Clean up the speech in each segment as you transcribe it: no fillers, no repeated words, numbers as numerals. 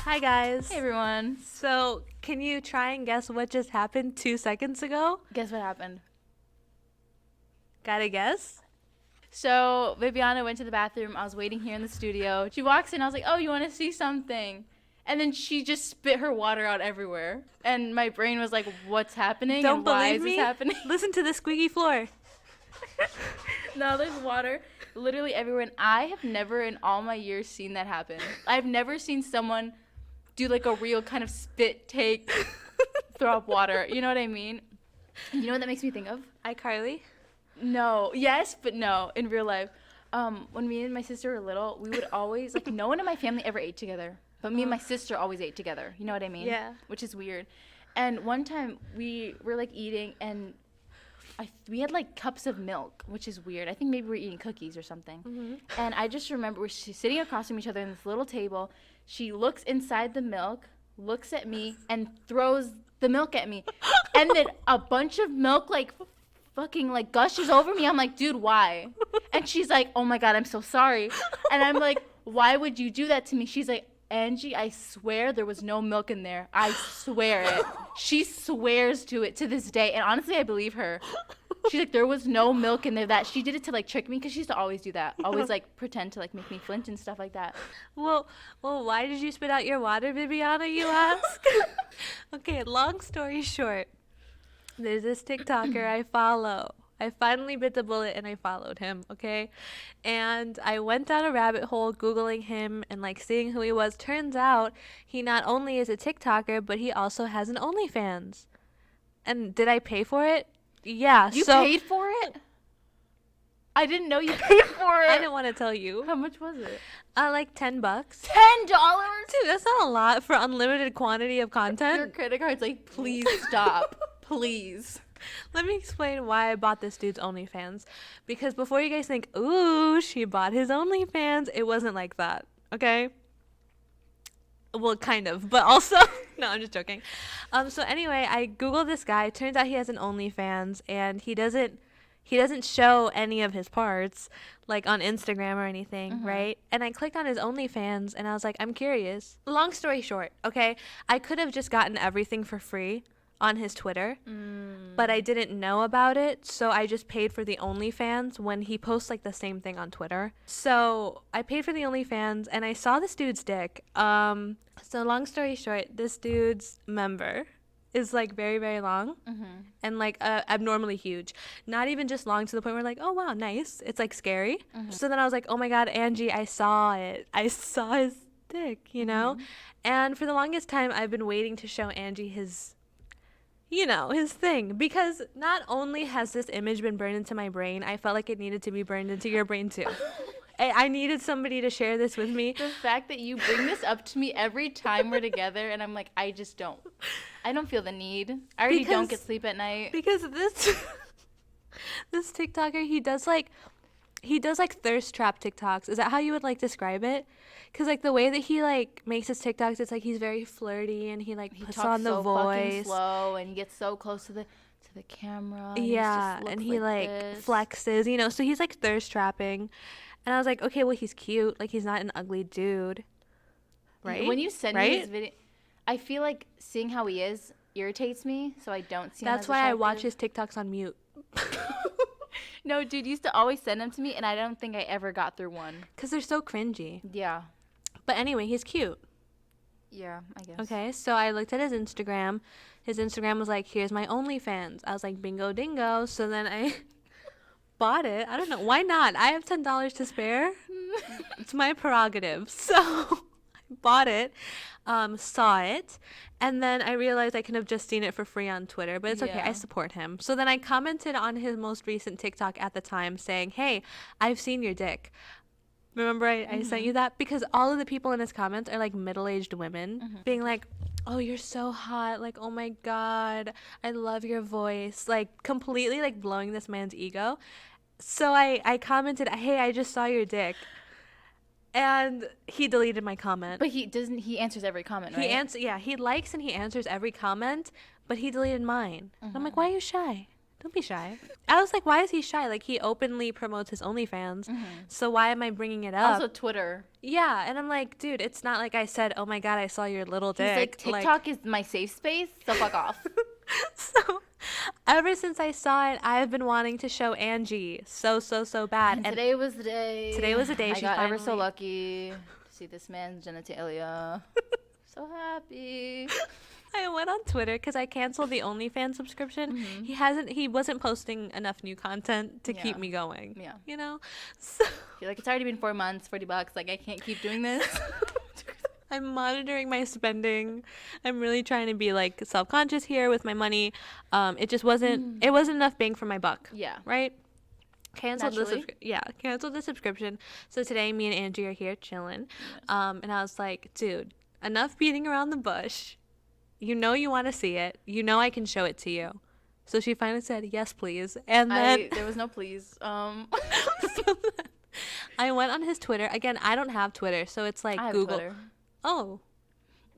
Hi guys. Hey everyone. So, can you try and guess what just happened 2 seconds ago? Guess what happened? Gotta guess? So Viviana went to the bathroom. I was waiting here in the studio. She walks in. I was like, oh, you want to see something? And then she just spit her water out everywhere. And my brain was like, what's happening? Don't and why believe is me? this happening? Listen to the squeaky floor. No, there's water literally everywhere. And I have never in all my years seen that happen. I've never seen someone do like a real kind of spit take, throw up water. You know what I mean? You know what that makes me think of? iCarly? No. Yes, but no. In real life. When me and my sister were little, we would always, like, no one in my family ever ate together. But me and my sister always ate together. You know what I mean? Yeah. Which is weird. And one time we were, like, eating, and we had, like, cups of milk, which is weird. I think maybe we were eating cookies or something. Mm-hmm. And I just remember we're sitting across from each other in this little table. She looks inside the milk, looks at me, and throws the milk at me. And then a bunch of milk, like, fucking, like, gushes over me. I'm like, dude, why? And she's like, oh, my God, I'm so sorry. And I'm like, why would you do that to me? She's like, Angie, I swear there was no milk in there. I swear it. She swears to it to this day. And honestly, I believe her. She's like, there was no milk in there. That she did it to, like, trick me, because she used to always do that. Always, like, pretend to, like, make me flinch and stuff like that. Well, why did you spit out your water, Viviana, you ask? Okay, long story short. There's this TikToker I follow. I finally bit the bullet and I followed him, okay? And I went down a rabbit hole Googling him and, like, seeing who he was. Turns out he not only is a TikToker, but he also has an OnlyFans. And did I pay for it? Yeah. You paid for it? I didn't know you paid for it. I didn't want to tell you. How much was it? Like $10. $10? Dude, that's not a lot for unlimited quantity of content. Your credit card's like, please stop. Please. Let me explain why I bought this dude's OnlyFans. Because before you guys think, ooh, she bought his OnlyFans, it wasn't like that, okay? Well, kind of, but also, no, I'm just joking. So anyway, I Googled this guy. Turns out he has an OnlyFans, and he doesn't show any of his parts, like, on Instagram or anything, right? And I clicked on his OnlyFans, and I was like, I'm curious. Long story short, okay? I could have just gotten everything for free on his Twitter, but I didn't know about it, so I just paid for the OnlyFans when he posts, like, the same thing on Twitter. So I paid for the OnlyFans, and I saw this dude's dick. So long story short, this dude's member is, like, very, very long and, like, abnormally huge. Not even just long to the point where, like, oh, wow, nice. It's, like, scary. So then I was like, oh, my God, Angie, I saw it. I saw his dick, you know? And for the longest time, I've been waiting to show Angie his thing, because not only has this image been burned into my brain, I felt like it needed to be burned into your brain too. I needed somebody to share this with me. The fact that you bring this up to me every time we're together, and I'm like, I don't feel the need. I already don't get sleep at night. Because this TikToker, he does like thirst trap TikToks. Is that how you would, like, describe it? Because, like, the way that he, like, makes his TikToks, it's like he's very flirty, and he puts on the voice. Fucking slow, and he gets so close to the camera. And yeah, and he flexes, you know. So he's, like, thirst trapping, and I was like, okay, well, he's cute. Like, he's not an ugly dude, right? When you send me this video, I feel like seeing how he is irritates me, so I don't see him. That's why I watch his TikToks on mute. No, dude, used to always send them to me, and I don't think I ever got through one. Because they're so cringy. Yeah. But anyway, he's cute. Yeah, I guess. Okay, so I looked at his Instagram. His Instagram was like, here's my OnlyFans. I was like, bingo dingo. So then I bought it. I don't know. Why not? I have $10 to spare. It's my prerogative. So I bought it, saw it, and then I realized I could have just seen it for free on Twitter, but it's okay. I support him. So then I commented on his most recent TikTok at the time saying, hey, I've seen your dick. Remember I sent you that? Because all of the people in his comments are, like, middle-aged women being like, oh, you're so hot. Like, oh, my God. I love your voice. Like, completely, like, blowing this man's ego. So I commented, hey, I just saw your dick. And he deleted my comment. But he answers every comment, right? He likes and he answers every comment, but he deleted mine. And I'm like, why are you shy? Don't be shy. I was like, why is he shy? Like, he openly promotes his OnlyFans. So why am I bringing it up? Also Twitter. Yeah, and I'm like, dude, it's not like I said, oh my God, I saw your little dick. He's like, TikTok is my safe space, so fuck off. So ever since I saw it, I've been wanting to show Angie so bad. And today was the day. Today was the day I she got ever finally... so lucky to see this man's genitalia. So happy. I went on Twitter because I canceled the OnlyFans subscription. He wasn't posting enough new content to keep me going. Yeah. You know? So You're like, it's already been 4 months, $40. Like, I can't keep doing this. I'm monitoring my spending. I'm really trying to be like self-conscious here with my money. It just wasn't enough bang for my buck. Yeah. Right? Canceled the subscription. So today me and Angie are here chilling. And I was like, dude, enough beating around the bush. You know you want to see it. You know I can show it to you. So she finally said, yes, please. And then there was no please. so then I went on his Twitter. Again, I don't have Twitter, so it's like I have Google. Twitter. Oh.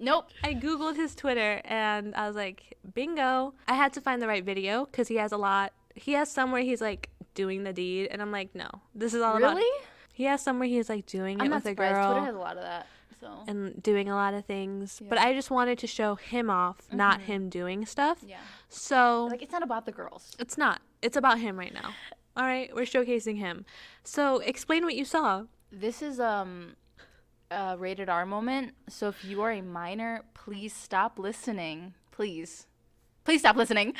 Nope. I Googled his Twitter and I was like, bingo. I had to find the right video because he has a lot. He has some where he's like doing the deed. And I'm like, no, this is all about. Really? He has some where he's like doing it with a surprised. girl. Twitter has a lot of that. So. And doing a lot of things. Yeah. But I just wanted to show him off, not him doing stuff. Yeah. So. Like, it's not about the girls. It's not. It's about him right now. All right? We're showcasing him. So explain what you saw. This is a rated R moment. So if you are a minor, please stop listening. Please stop listening.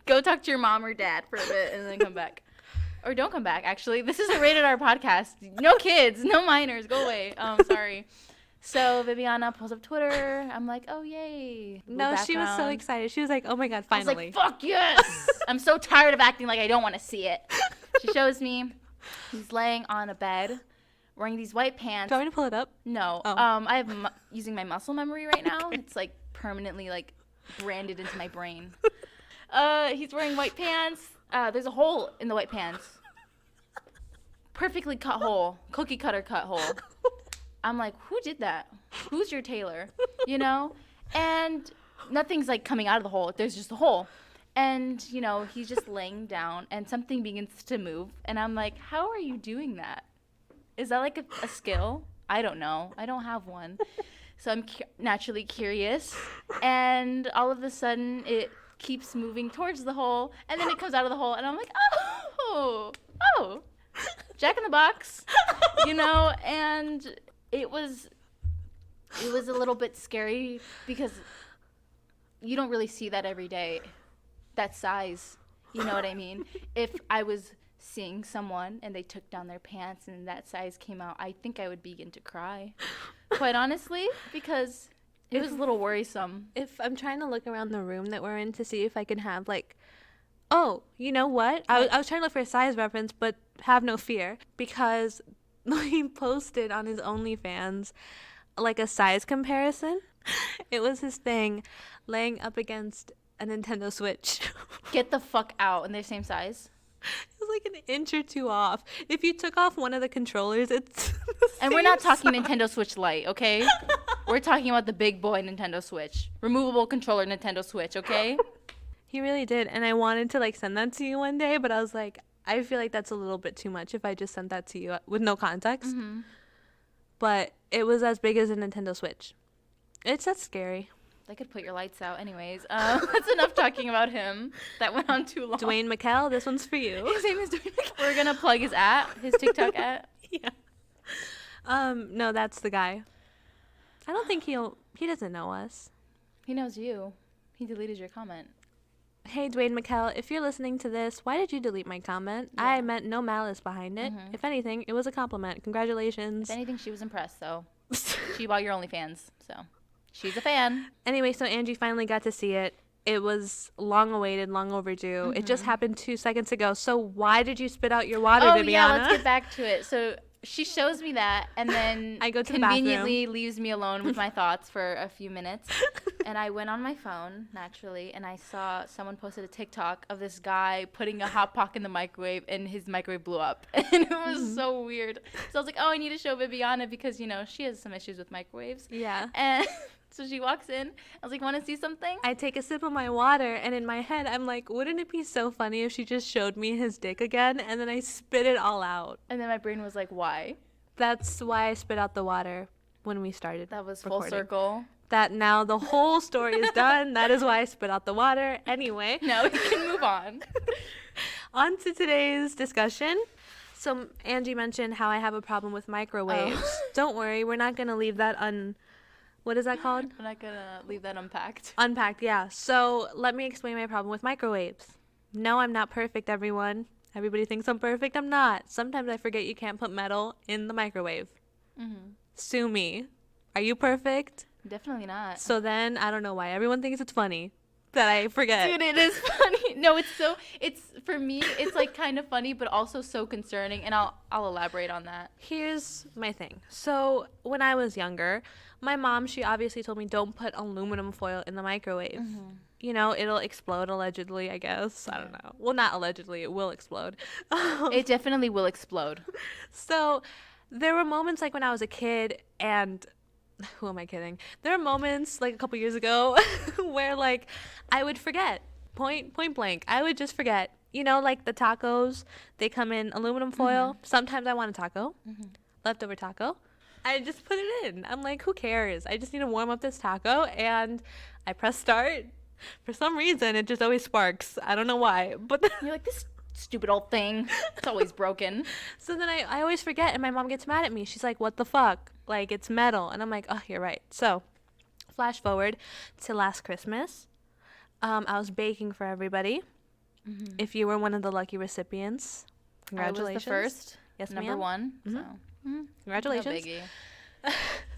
Go talk to your mom or dad for a bit and then come back. Or don't come back, actually. This is a rated R podcast. No kids, no minors. Go away. Sorry. So Viviana pulls up Twitter. I'm like, oh, yay. No, she was so excited. She was like, oh, my God, finally. I was like, fuck yes. I'm so tired of acting like I don't want to see it. She shows me. He's laying on a bed wearing these white pants. Do you want me to pull it up? No. Oh. I have using my muscle memory right now. Okay. It's like permanently like branded into my brain. He's wearing white pants. There's a hole in the white pants. Perfectly cut hole. Cookie cutter cut hole. I'm like, who did that? Who's your tailor? You know? And nothing's like coming out of the hole. There's just a hole. And, you know, he's just laying down and something begins to move. And I'm like, how are you doing that? Is that like a skill? I don't know. I don't have one. So I'm naturally curious. And all of a sudden it keeps moving towards the hole. And then it comes out of the hole. And I'm like, oh, Jack in the Box, you know? And it was a little bit scary because you don't really see that every day. That size, you know what I mean? If I was seeing someone and they took down their pants and that size came out, I think I would begin to cry, quite honestly, because it was a little worrisome. If I'm trying to look around the room that we're in to see if I can have like, oh, you know what? I was trying to look for a size reference, but have no fear because he posted on his OnlyFans like a size comparison. It was his thing laying up against a Nintendo Switch. Get the fuck out. And they're same size? It was like an inch or two off. If you took off one of the controllers, it's and we're not talking Nintendo Switch Lite, okay? We're talking about the big boy Nintendo Switch. Removable controller Nintendo Switch, okay? He really did. And I wanted to like send that to you one day, but I was like, I feel like that's a little bit too much if I just sent that to you with no context. Mm-hmm. But it was as big as a Nintendo Switch. It's that scary. They could put your lights out anyways. That's enough talking about him. That went on too long. Dwayne McKell, this one's for you. His name is Dwayne McKell. We're going to plug his TikTok at. Yeah. No, that's the guy. I don't think he doesn't know us. He knows you. He deleted your comment. Hey, Dwayne McKell, if you're listening to this, why did you delete my comment? Yeah. I meant no malice behind it. Mm-hmm. If anything, it was a compliment. Congratulations. If anything, she was impressed, so. She bought your OnlyFans, so. She's a fan. Anyway, so Angie finally got to see it. It was long awaited, long overdue. Mm-hmm. It just happened 2 seconds ago. So why did you spit out your water, Viviana? Yeah, let's get back to it. So she shows me that, and then I go to conveniently leaves me alone with my thoughts for a few minutes. And I went on my phone, naturally, and I saw someone posted a TikTok of this guy putting a Hot Pocket in the microwave, and his microwave blew up. And it was so weird. So I was like, oh, I need to show Viviana because, you know, she has some issues with microwaves. Yeah. And So she walks in. I was like, want to see something? I take a sip of my water, and in my head, I'm like, wouldn't it be so funny if she just showed me his dick again? And then I spit it all out. And then my brain was like, why? That's why I spit out the water when we started. That was recording. full circle. That now the whole story is done. That is why I spit out the water. Anyway. Now we can move on. On to today's discussion. So Angie mentioned how I have a problem with microwaves. Don't worry, we're not going to leave that what is that called? I'm not going to leave that unpacked. Unpacked, yeah. So let me explain my problem with microwaves. No, I'm not perfect, everyone. Everybody thinks I'm perfect. I'm not. Sometimes I forget you can't put metal in the microwave. Mm-hmm. Sue me. Are you perfect? Definitely not. So then, I don't know why. Everyone thinks it's funny that I forget. Dude, it is funny. No, for me, it's like kind of funny, but also so concerning. And I'll elaborate on that. Here's my thing. So when I was younger, my mom, she obviously told me don't put aluminum foil in the microwave. Mm-hmm. You know, it'll explode allegedly, I guess. I don't know. Well, not allegedly. It will explode. It definitely will explode. So there were moments like when I was a kid and... Who am I kidding? There are moments like a couple years ago where like I would forget point blank. I would just forget. You know, like the tacos, they come in aluminum foil. Mm-hmm. Sometimes I want a taco, leftover taco. I just put it in. I'm like, who cares? I just need to warm up this taco, and I press start. For some reason, it just always sparks. I don't know why, but you're like, this stupid old thing. It's always broken. So then I always forget, and my mom gets mad at me. She's like, what the fuck? Like, it's metal. And I'm like, oh, you're right. So flash forward to last Christmas. I was baking for everybody. Mm-hmm. If you were one of the lucky recipients, congratulations. I was the first. Yes, number ma'am. one. Mm-hmm. So. Mm-hmm. Congratulations. No biggie.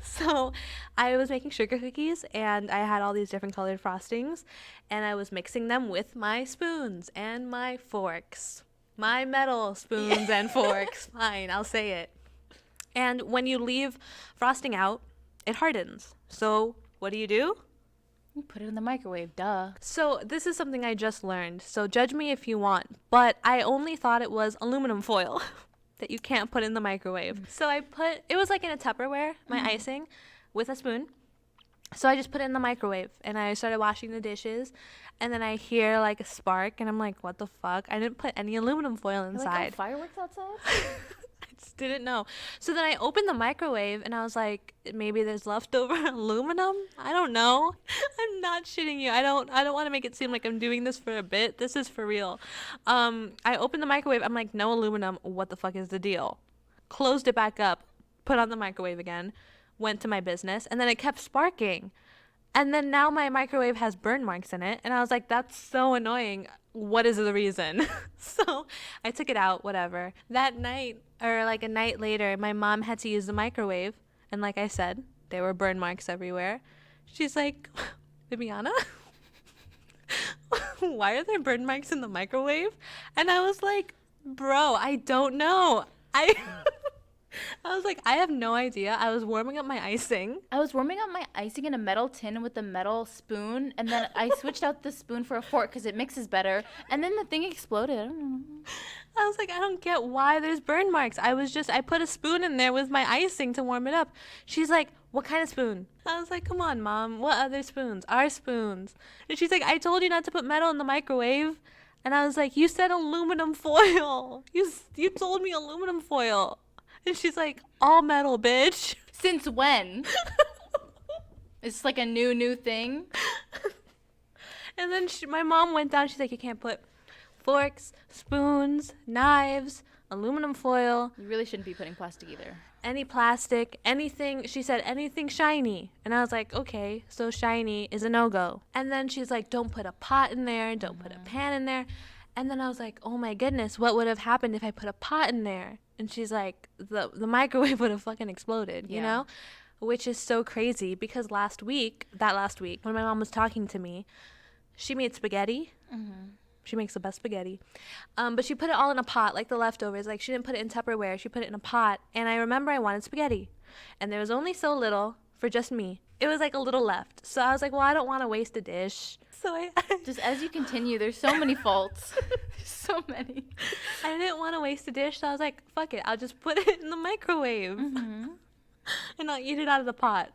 So I was making sugar cookies, and I had all these different colored frostings, and I was mixing them with my spoons and my forks. My metal spoons and forks. Fine, I'll say it. And when you leave frosting out, it hardens. So what do? You put it in the microwave, duh. So this is something I just learned. So judge me if you want, but I only thought it was aluminum foil that you can't put in the microwave. So it was like in a Tupperware, my icing, with a spoon. So I just put it in the microwave, and I started washing the dishes, and then I hear like a spark, and I'm like, what the fuck? I didn't put any aluminum foil inside. Like, fireworks outside? Didn't know. So then I opened the microwave, and I was like, maybe there's leftover aluminum? I don't know. I'm not shitting you. I don't want to make it seem like I'm doing this for a bit. This is for real. I opened the microwave. I'm like, no aluminum. What the fuck is the deal? Closed it back up, put on the microwave again, went to my business, and then it kept sparking. And then now my microwave has burn marks in it, and I was like, that's so annoying. What is the reason? So I took it out, whatever. That night, or like a night later, my mom had to use the microwave, and like I said, there were burn marks everywhere. She's like, Bibiana, why are there burn marks in the microwave? And I was like, bro, I don't know. I was like, I have no idea. I was warming up my icing. I was warming up my icing in a metal tin with a metal spoon, and then I switched out the spoon for a fork because it mixes better, and then the thing exploded. I don't know. I was like, I don't get why there's burn marks. I put a spoon in there with my icing to warm it up. She's like, what kind of spoon? I was like, come on, Mom. What other spoons? Our spoons. And she's like, I told you not to put metal in the microwave. And I was like, you said aluminum foil. You told me aluminum foil. And she's like, all metal, bitch. Since when? It's like a new thing. And then my mom went down. She's like, you can't put forks, spoons, knives, aluminum foil. You really shouldn't be putting plastic either. Any plastic, anything. She said anything shiny. And I was like, okay, so shiny is a no-go. And then she's like, don't put a pot in there. Don't put a pan in there. And then I was like, oh my goodness, what would have happened if I put a pot in there? And she's like, the microwave would have fucking exploded, you know? Which is so crazy because last week, when my mom was talking to me, she made spaghetti. Mm-hmm. She makes the best spaghetti. But she put it all in a pot, like the leftovers. Like, she didn't put it in Tupperware. She put it in a pot. And I remember I wanted spaghetti. And there was only so little for just me. It was like a little left. So I was like, well, I don't want to waste a dish. So I just as you continue, there's so many faults. So many. I didn't want to waste a dish, so I was like, fuck it. I'll just put it in the microwave. Mm-hmm. And I'll eat it out of the pot.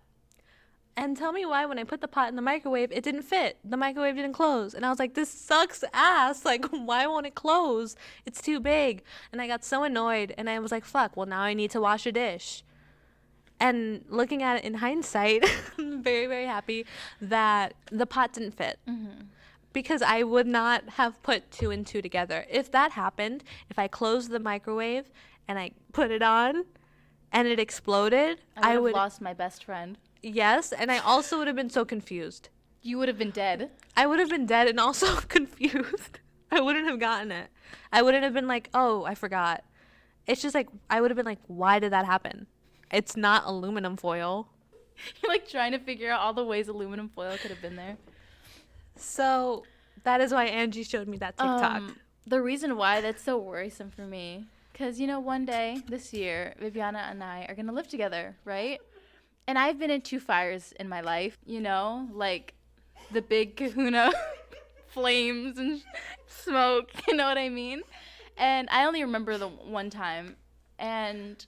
And tell me why when I put the pot in the microwave, it didn't fit. The microwave didn't close. And I was like, this sucks ass. Like, why won't it close? It's too big. And I got so annoyed. And I was like, fuck, well, now I need to wash a dish. And looking at it in hindsight, I'm very, very happy that the pot didn't fit. Mm-hmm. Because I would not have put 2 and 2 together. If that happened, if I closed the microwave and I put it on and it exploded, I would have lost my best friend. Yes, and I also would have been so confused. You would have been dead. I would have been dead and also confused. I wouldn't have gotten it. I wouldn't have been like, oh, I forgot. It's just like, I would have been like, why did that happen? It's not aluminum foil. You're like trying to figure out all the ways aluminum foil could have been there. So that is why Angie showed me that TikTok. The reason why that's so worrisome for me, because, you know, one day this year, Viviana and I are going to live together, right? And I've been in 2 fires in my life, you know, like the big kahuna flames and smoke, you know what I mean? And I only remember the one time. And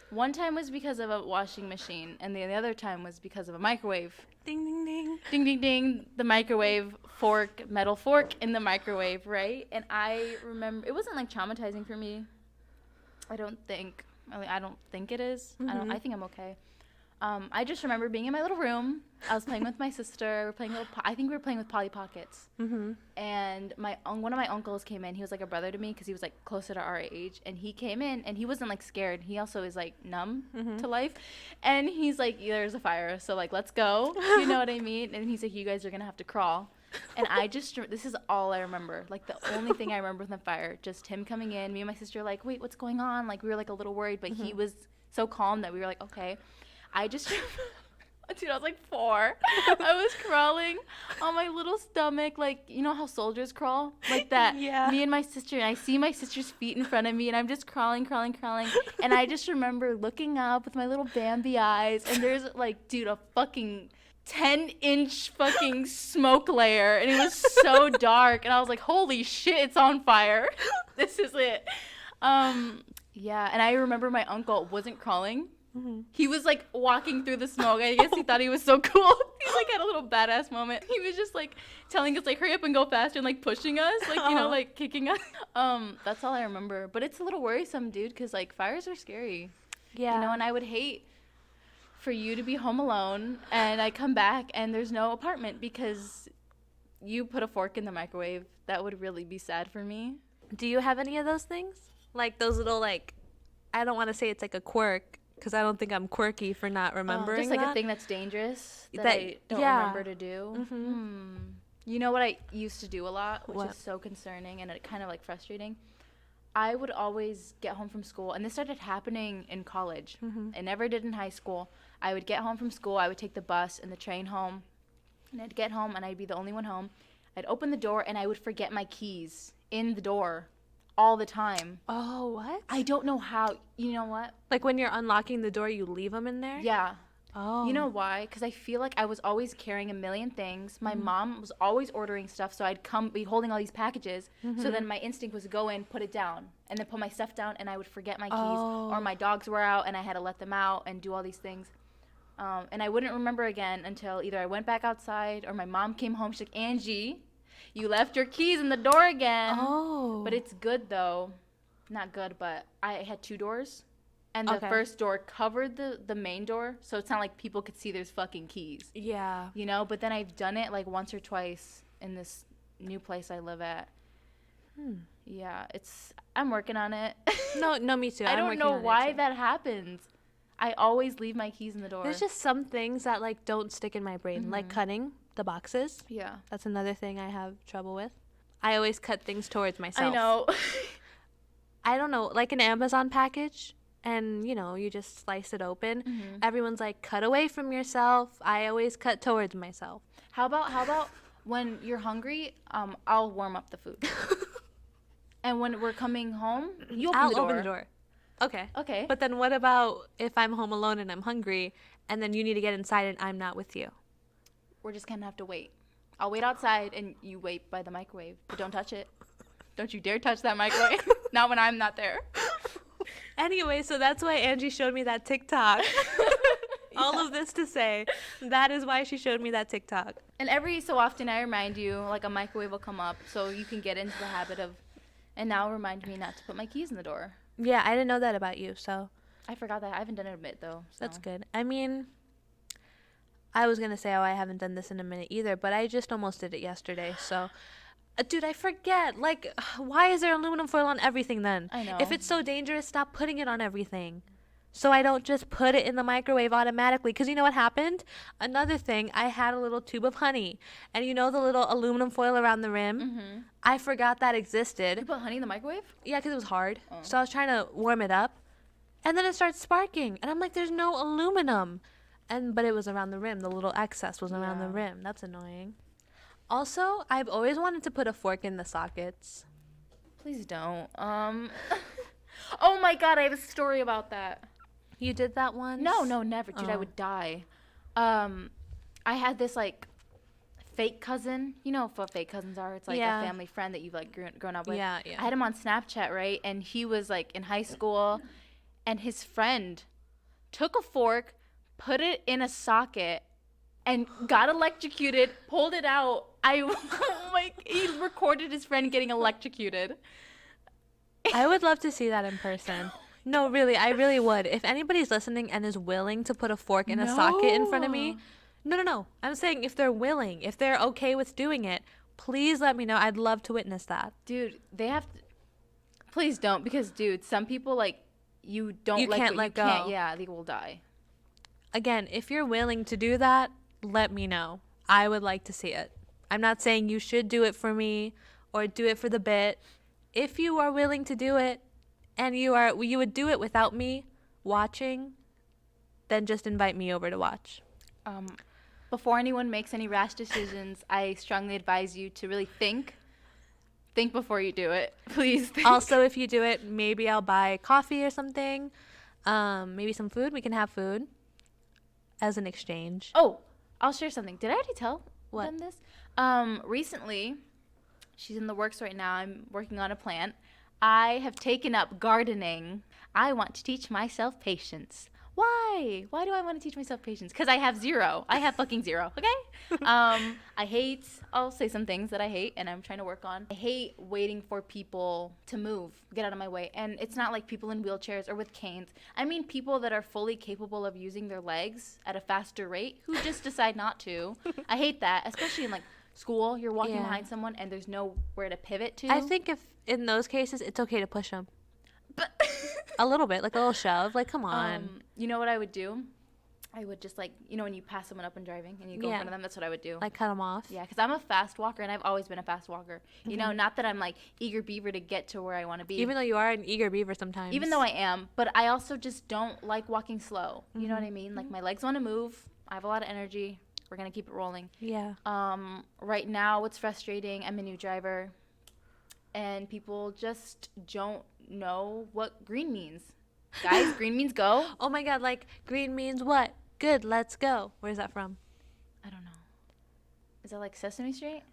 one time was because of a washing machine, and the other time was because of a microwave. Ding, ding, ding. Ding, ding, ding. The microwave fork, metal fork in the microwave, right? And I remember, it wasn't like traumatizing for me. I don't think it is. Mm-hmm. I think I'm okay. I just remember being in my little room. I was playing with my sister. I think we were playing with Polly Pockets. Mm-hmm. And one of my uncles came in. He was like a brother to me because he was like closer to our age. And he came in and he wasn't like scared. He also is like numb to life. And he's like, there's a fire, so like let's go. You know what I mean? And he's like, you guys are gonna have to crawl. And this is all I remember. Like the only thing I remember from the fire, just him coming in. Me and my sister were like, wait, what's going on? Like we were like a little worried, but he was so calm that we were like, okay. I just, dude, I was like 4. I was crawling on my little stomach, like, you know how soldiers crawl? Like that. Yeah. Me and my sister, and I see my sister's feet in front of me, and I'm just crawling. And I just remember looking up with my little Bambi eyes, and there's, like, dude, a fucking 10-inch fucking smoke layer, and it was so dark, and I was like, holy shit, it's on fire. This is it. Yeah, and I remember my uncle wasn't crawling. Mm-hmm. He was like walking through the smoke. I guess he thought he was so cool. He like had a little badass moment. He was just like telling us like hurry up and go faster and like pushing us, like, you know, like kicking us. That's all I remember. But it's a little worrisome, dude, because like fires are scary. Yeah. You know, and I would hate for you to be home alone and I come back and there's no apartment because you put a fork in the microwave. That would really be sad for me. Do you have any of those things? Like those little like, I don't want to say it's like a quirk, because I don't think I'm quirky for not remembering just like that. a thing that's dangerous that I don't remember to do. Mm-hmm. You know what I used to do a lot, which is so concerning and it kind of like frustrating? I would always get home from school, and this started happening in college. Mm-hmm. I never did in high school. I would get home from school, I would take the bus and the train home, and I'd get home and I'd be the only one home. I'd open the door and I would forget my keys in the door. All the time. Oh, what? I don't know how. You know what? Like when you're unlocking the door, you leave them in there? Yeah. Oh. You know why? Because I feel like I was always carrying a million things. My mom was always ordering stuff, so I'd be holding all these packages. Mm-hmm. So then my instinct was to go in, put it down, and then put my stuff down, and I would forget my keys. Or my dogs were out, and I had to let them out and do all these things. And I wouldn't remember again until either I went back outside or my mom came home. She's like, Angie, you left your keys in the door again. Oh. But it's good, though. Not good, but I had 2 doors. And the first door covered the main door. So it's not like people could see there's fucking keys. Yeah. You know? But then I've done it like once or twice in this new place I live at. Yeah. I'm working on it. No, me too. I don't know why that happens. I always leave my keys in the door. There's just some things that like don't stick in my brain. Like cutting the boxes. Yeah. That's another thing I have trouble with. I always cut things towards myself. I know. I don't know, like an Amazon package, and you know, you just slice it open. Mm-hmm. Everyone's like, cut away from yourself. I always cut towards myself. How about when you're hungry, I'll warm up the food. And when we're coming home, I'll open the door. Okay. But then what about if I'm home alone and I'm hungry, and then you need to get inside and I'm not with you? We're just gonna have to wait. I'll wait outside and you wait by the microwave, but don't touch it. Don't you dare touch that microwave. Not when I'm not there. Anyway, so that's why Angie showed me that TikTok. all of this to say that is why she showed me that TikTok. And every so often I remind you, like a microwave will come up so you can get into the habit of, and now remind me not to put my keys in the door. Yeah, I didn't know that about you, so. I forgot that. I haven't done it in a bit, though. So. That's good. I mean, I was going to say, oh, I haven't done this in a minute either, but I just almost did it yesterday, so. Dude, I forget. Like, why is there aluminum foil on everything then? I know. If it's so dangerous, stop putting it on everything. So I don't just put it in the microwave automatically. Because you know what happened? Another thing, I had a little tube of honey. And you know the little aluminum foil around the rim? Mm-hmm. I forgot that existed. You put honey in the microwave? Yeah, because it was hard. Oh. So I was trying to warm it up. And then it starts sparking. And I'm like, there's no aluminum. But it was around the rim. The little excess was around the rim. That's annoying. Also, I've always wanted to put a fork in the sockets. Please don't. Oh my God, I have a story about that. You did that once? No, never. Dude, I would die. I had this, like, fake cousin. You know what fake cousins are? It's like a family friend that you've, like, grown up with. Yeah. I had him on Snapchat, right? And he was, like, in high school. And his friend took a fork, put it in a socket, and got electrocuted, pulled it out. He recorded his friend getting electrocuted. I would love to see that in person. No, really, I really would. If anybody's listening and is willing to put a fork in a socket in front of me, no. I'm saying if they're willing, if they're okay with doing it, please let me know. I'd love to witness that. Dude, they have to. Please don't, because, dude, some people, like, you can't let go. Yeah, they will die. Again, if you're willing to do that, let me know. I would like to see it. I'm not saying you should do it for me or do it for the bit. If you are willing to do it and you would do it without me watching, then just invite me over to watch. Before anyone makes any rash decisions, I strongly advise you to really think before you do it. Please think. Also, if you do it, maybe I'll buy coffee or something. Maybe some food. We can have food as an exchange. Oh, I'll share something. Did I already tell them this? Recently, she's in the works right now. I'm working on a plant. I have taken up gardening. I want to teach myself patience. Why? Why do I want to teach myself patience? Because I have zero. I have fucking zero, okay? I'll say some things that I hate and I'm trying to work on. I hate waiting for people to move, get out of my way. And it's not like people in wheelchairs or with canes. I mean people that are fully capable of using their legs at a faster rate who just decide not to. I hate that, especially in like school. You're walking behind someone and there's nowhere to pivot to. I think if in those cases, it's okay to push them. But a little bit, like a little shove. Like, come on. You know what I would do? I would just, like, you know when you pass someone up and driving and you go in front of them? That's what I would do. Like, cut them off? Yeah, because I'm a fast walker, and I've always been a fast walker. You know, not that I'm, like, eager beaver to get to where I want to be. Even though you are an eager beaver sometimes. Even though I am. But I also just don't like walking slow. You know what I mean? Like, my legs want to move. I have a lot of energy. We're going to keep it rolling. Yeah. Right now, what's frustrating, I'm a new driver, and people just don't know what green means. Guys, green means go. Oh my God, like green means what? Good, let's go. Where's that from? I don't know. Is that like Sesame Street?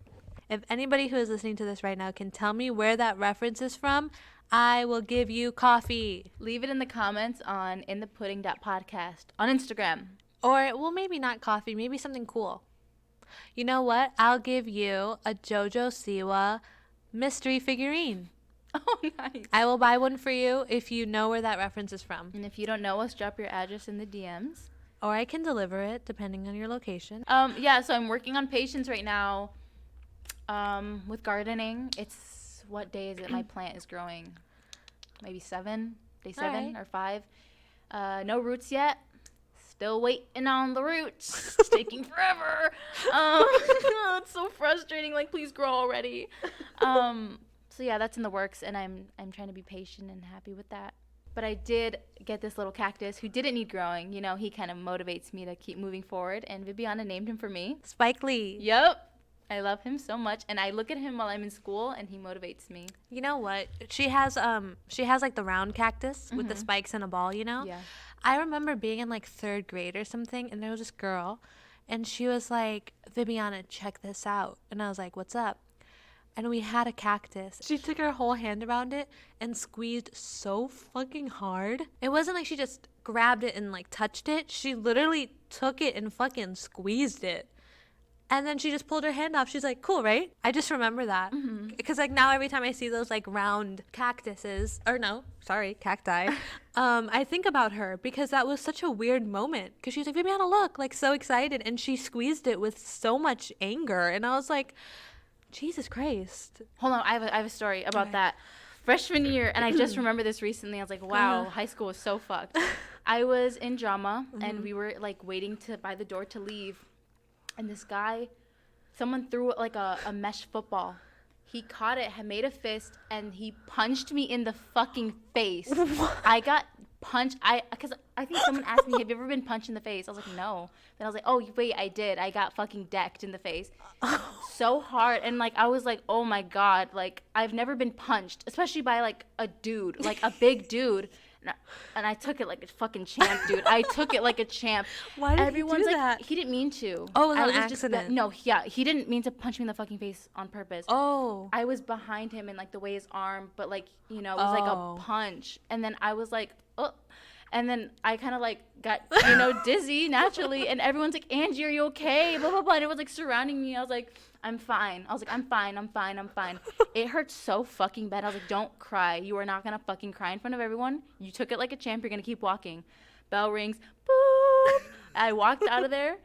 If anybody who is listening to this right now can tell me where that reference is from, I will give you coffee. Leave it in the comments on inthepudding.podcast on Instagram. Or, well, maybe not coffee, maybe something cool. You know what? I'll give you a JoJo Siwa mystery figurine. Oh, nice. I will buy one for you if you know where that reference is from. And if you don't know us, drop your address in the DMs. Or I can deliver it, depending on your location. Yeah, so I'm working on patience right now with gardening. It's, what day is it my plant is growing? Maybe day 7 right. or 5. No roots yet. Still waiting on the roots. It's taking forever. It's so frustrating. Like, please grow already. So yeah, that's in the works, and I'm trying to be patient and happy with that. But I did get this little cactus who didn't need growing. You know, he kind of motivates me to keep moving forward, and Viviana named him for me. Spike Lee. Yep. I love him so much, and I look at him while I'm in school, and he motivates me. You know what? She has like the round cactus with the spikes and a ball, you know? Yeah. I remember being in like 3rd grade or something, and there was this girl, and she was like, Viviana, check this out. And I was like, what's up? And we had a cactus. She took her whole hand around it and squeezed so fucking hard. It wasn't like she just grabbed it and like touched it. She literally took it and fucking squeezed it. And then she just pulled her hand off. She's like, cool, right? I just remember that. Because, like, now every time I see those, like, round cacti, I think about her because that was such a weird moment. Because she's like, Viviana, look, like, so excited. And she squeezed it with so much anger. And I was like, Jesus Christ. Hold on, I have a story about that. Freshman year, and I just remember this recently. I was like, wow, high school was so fucked. I was in drama, and we were, like, waiting by the door to leave. And this guy, someone threw like a mesh football. He caught it, had made a fist, and he punched me in the fucking face. I got punched. Because I think someone asked me, have you ever been punched in the face? I was like, no. Then I was like, oh, wait, I did. I got fucking decked in the face. So hard. And, like, I was like, oh, my God. Like, I've never been punched, especially by, like, a dude, like a big dude. And I took it like a fucking champ, dude. I took it like a champ. Why did he do that? He didn't mean to. Oh, it was an accident. He didn't mean to punch me in the fucking face on purpose. Oh. I was behind him and, like, the way his arm, but, like, you know, it was like a punch. And then I was like, oh. And then I kind of, like, got, you know, dizzy naturally. And everyone's like, Angie, are you okay? Blah, blah, blah. And it was, like, surrounding me. I was like, I'm fine. I was like, I'm fine. It hurt so fucking bad. I was like, don't cry. You are not going to fucking cry in front of everyone. You took it like a champ. You're going to keep walking. Bell rings. Boop. I walked out of there,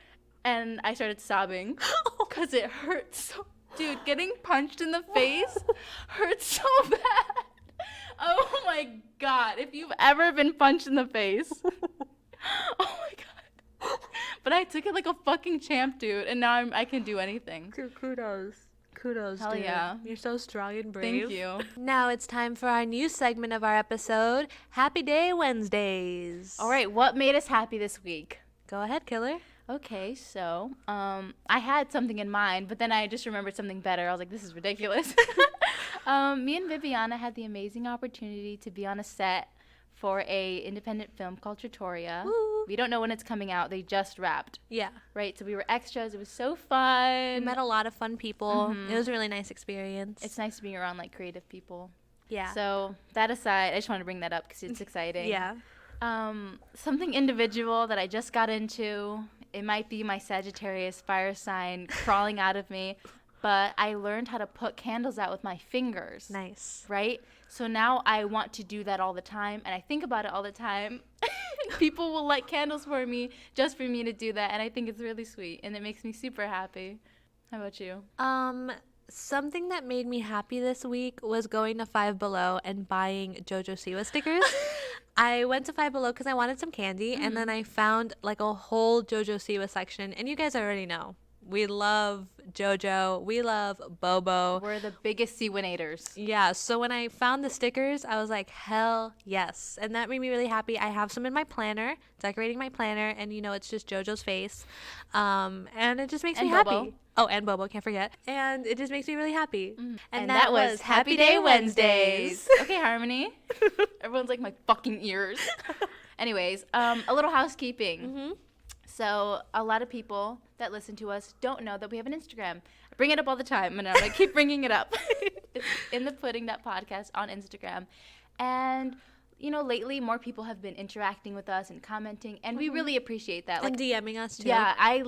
and I started sobbing because it hurt so. Dude, getting punched in the face hurts so bad. Oh, my God. If you've ever been punched in the face. Oh, my God. But I took it like a fucking champ, dude, and now I can do anything. Kudos, Hell dude. yeah. You're so strong and brave. Thank you. Now it's time for our new segment of our episode, Happy Day Wednesdays. All right, what made us happy this week? Go ahead, Killer. Okay, so I had something in mind, but then I just remembered something better. I was like, this is ridiculous. Me and Viviana had the amazing opportunity to be on a set for a independent film called Trattoria. Woo. We don't know when it's coming out. They just wrapped. Yeah. Right, so we were extras. It was so fun. We met a lot of fun people. It was a really nice experience. It's nice being around, like, creative people. Yeah. So that aside, I just wanted to bring that up because it's exciting. Yeah. Something individual that I just got into. It might be my Sagittarius fire sign crawling out of me, but I learned how to put candles out with my fingers. Nice. Right? So now I want to do that all the time, and I think about it all the time. People will light candles for me just for me to do that, and I think it's really sweet, and it makes me super happy. How about you? Something that made me happy this week was going to Five Below and buying JoJo Siwa stickers. I went to Five Below because I wanted some candy, and then I found, like, a whole JoJo Siwa section, and you guys already know. We love JoJo. We love Bobo. We're the biggest Siwanators. Yeah, so when I found the stickers, I was like, hell yes. And that made me really happy. I have some in my planner, decorating my planner, and, you know, it's just JoJo's face. And it just makes me Bobo. happy. Oh, and Bobo, can't forget. And it just makes me really happy. And that was Happy Day Wednesdays. Okay, Harmony. Everyone's like, my fucking ears. Anyways, a little housekeeping. So a lot of people that listen to us don't know that we have an Instagram. I bring it up all the time, and I'm going to keep bringing it up. It's inthepudding.podcast on Instagram. And, you know, lately more people have been interacting with us and commenting, and we really appreciate that. And DMing us, too. Yeah, I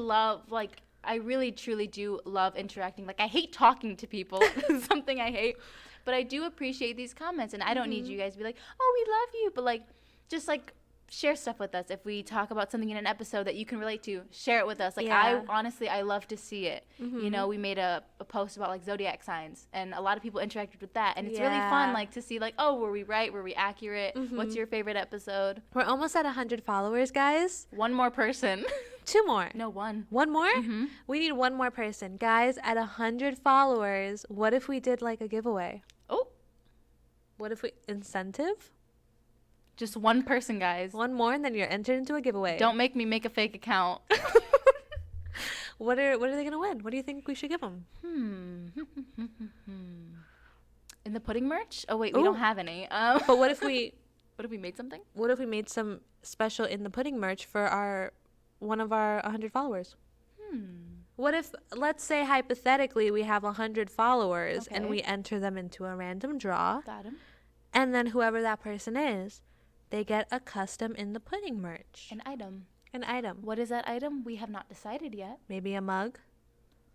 really, truly do love interacting. Like, I hate talking to people. It's something I hate. But I do appreciate these comments, and I don't need you guys to be like, oh, we love you. But, like, just, like, share stuff with us. If we talk about something in an episode that you can relate to, share it with us. Like, Yeah. I love to see it. You know, we made a post about, like, zodiac signs, and a lot of people interacted with that. And it's really fun, like, to see, like, oh, were we right? Were we accurate? What's your favorite episode? We're almost at 100 followers, guys. One more person. 2 more. No, one. One more? We need one more person. Guys, at 100 followers, what if we did, like, a giveaway? Oh. What if we... Incentive? Just one person, guys. One more, and then you're entered into a giveaway. Don't make me make a fake account. What are they going to win? What do you think we should give them? In the pudding merch? Oh, wait, we don't have any. But what if we... What if we made something? What if we made some special In the Pudding merch for one of our 100 followers? What if, let's say hypothetically, we have 100 followers and we enter them into a random draw. Got him. And then whoever that person is, they get a custom In the Pudding merch. An item. An item. What is that item? We have not decided yet. Maybe a mug.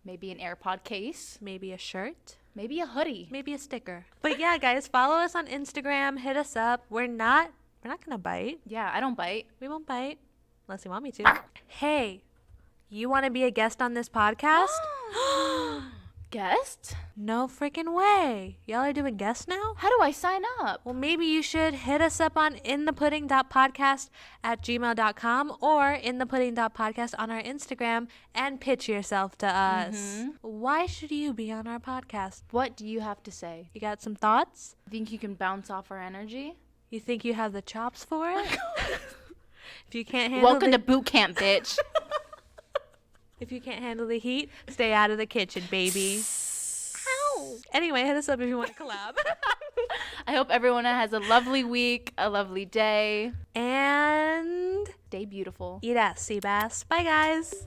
Maybe an AirPod case. Maybe a shirt. Maybe a hoodie. Maybe a sticker. But yeah, guys, follow us on Instagram. Hit us up. We're not gonna bite. Yeah, I don't bite. We won't bite unless you want me to. Hey, you want to be a guest on this podcast? Guest? No freaking way. Y'all are doing guests now? How do I sign up? Well, maybe you should hit us up on inthepudding.podcast at gmail.com or inthepudding.podcast on our Instagram and pitch yourself to us. Why should you be on our podcast? What do you have to say? You got some thoughts? Think you can bounce off our energy? You think you have the chops for it? If you can't handle Welcome to boot camp, bitch. If you can't handle the heat, stay out of the kitchen, baby. Ow. Anyway, hit us up if you want to collab. I hope everyone has a lovely week, a lovely day. And Stay beautiful. eat ass, sea bass. Bye, guys.